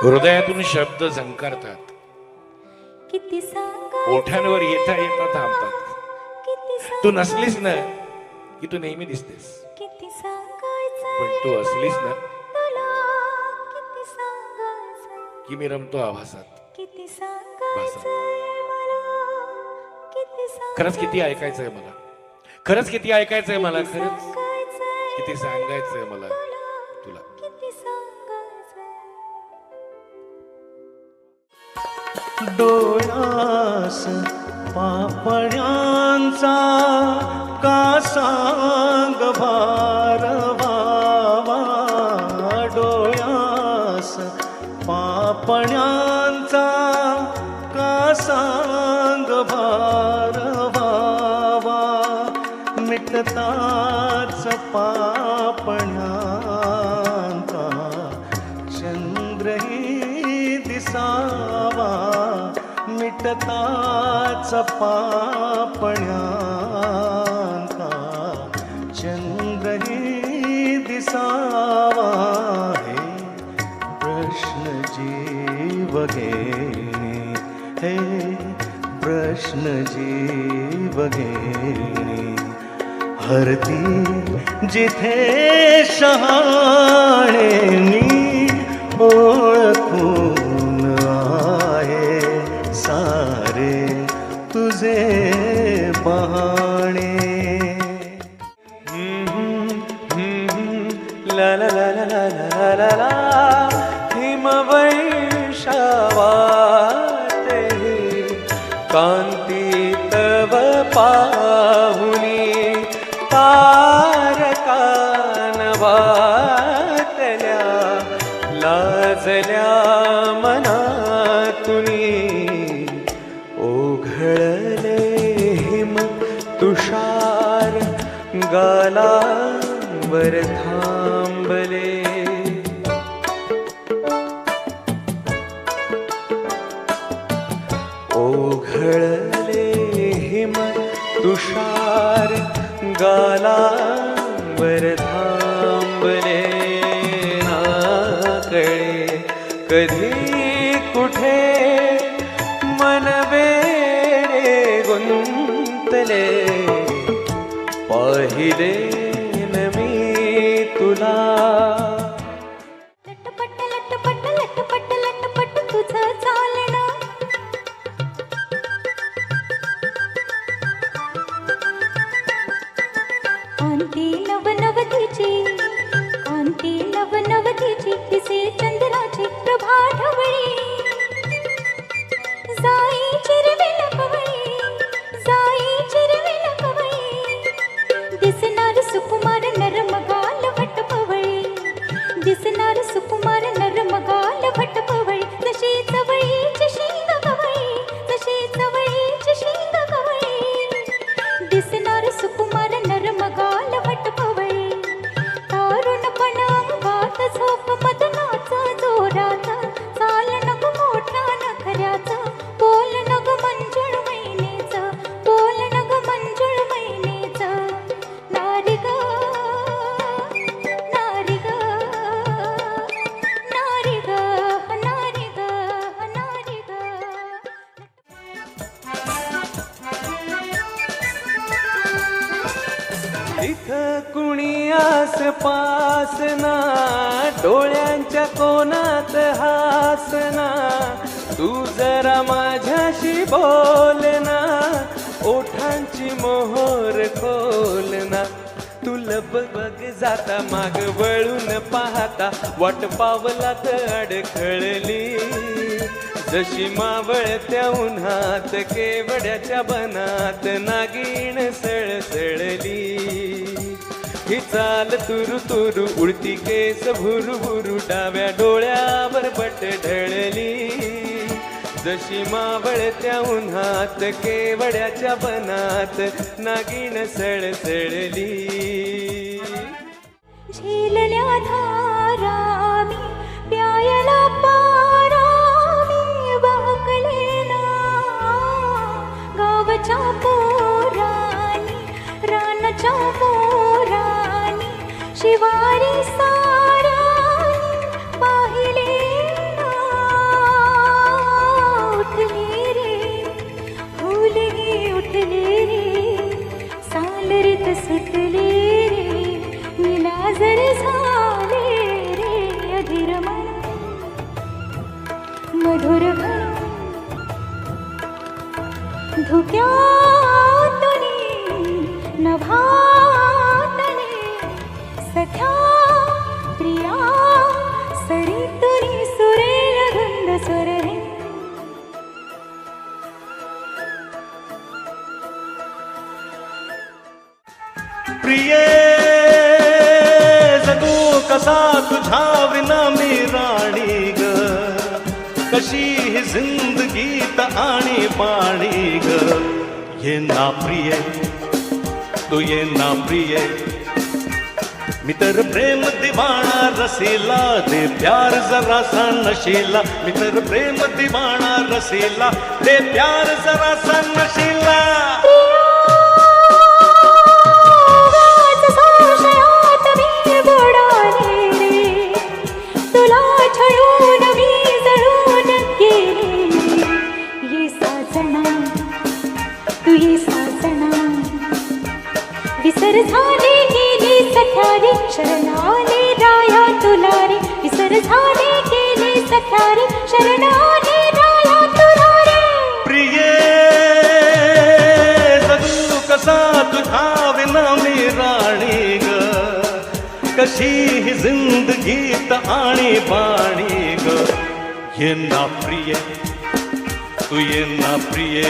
हृदयातून शब्द झंकारतात, किती सांगायचं ओठांवर येता येता थांबतात. किती तू नसलीस ना की तू नेहमी दिसतेस, किती सांगायचं पण तू असलीस ना तुला किती सांगायचं की मी रमतो आभासात. किती सांगायचं मला किती खरंच किती ऐकायचंय मला, खरंच किती ऐकायचंय मला, खरंच सांगायचं किती सांगायचंय मला तुला. किती सांगायचं डोळ्यास पापण्यांचा का सांग भार व्हावा, डोळ्यास पापण्यांचा का सांग भार व्हावा, मिटताच पापण्यांचा चंद्रही दिसावा, मिटताच पापण्यांचा चंद्रही दिसावा. हे प्रश्न जीव घेणे, हे प्रश्न जीव घेणे, हरती जिथे शहाणे मी ओळखून आहे सारे तुझे बहाणे. ला ला ला ला ला ला ला, हिमवैशावाते कांती तव पाहुनी, तारका नवातल्या लाजल्या मनातुनी, ओघळले हिम तुषार गालावर थांबले. ओघळले हिम तुषार गालावर थांबले. ना कळे कधी कुठे मन वेडे गुंतले, पाहिले न मी तुला. लटपट लटपट लटपट लटपट तुझं चालणं, कांती नवनवतीची कांती नवनवतीची दिसे चंद्राची प्रभा ढवळी, जाई चिरविल कवळी जाई चिरविल कवळी, दिसणार सुकुमार नरमगाल वटपवळी, दिसणार सुकुमार नरमगाल वटपवळी, जशी चवळीची शिंग गवळी जशी चवळीची शिंग गवळी, दिसणार सुकुमार नरमगाल वटपवळी, तारुणपण अंगात झोप मदनाच जोरात, चाल नग मोठ्या नखऱ्याच, बोल नग मंजुळ मैनेच, बोल नग मंजुळ मैनेच. नारी ग नारी ग नारी ग नारी ग नारी ग. इथं कुणी आसपासना, डोळ्यांच्या कोणात हासना, तू जरा माझ्याशी बोलना, ओठांची मोहर खोलना. तुला बघ जाता माग वळून पाहता, वाट पावलात अडखळली, जशी मावळत्या उन्हात केवड्याच्या बनात नागिण सळसळली. ही चाल तुरु तुरु उडती केस भुरु भुरु, डाव्या डोळ्यावर बट ढळली, जशी मावळत्या उन्हात केवड्याच्या बनात नागिण सळसळली. झेलल्या धारा मी प्यायला पारा मी, वाकले ना गावच्या पोरानी रानाच्या मोरानी, शिवारी साऱ्यानी पाहिले ना मधुर घण धुक्यातुनी नभातले सख्या प्रिया सरितुनी सुरेल गंध सुररे प्रिये जगू कसा तुझा विना मी राणी ग कशी ही जिंदगीत आणि पाणी ग ये ना प्रिय तू ये ना प्रिय मी तर प्रेम दिवाणा रसीला दे प्यार जरा सा नशीला मी तर प्रेम दिवाणा रसीला दे प्यार जरा सा नशीला विसर झाले गेले सख्या रे शरणाले राया तुला रे विसर झाले गेले सख्या रे शरणाले राया तुला रे प्रिये जगू कसा तुझा विना मी राणी ग कशी ही जिंदगीत आणि बाणी ग ये ना प्रिय तू ये ना प्रिय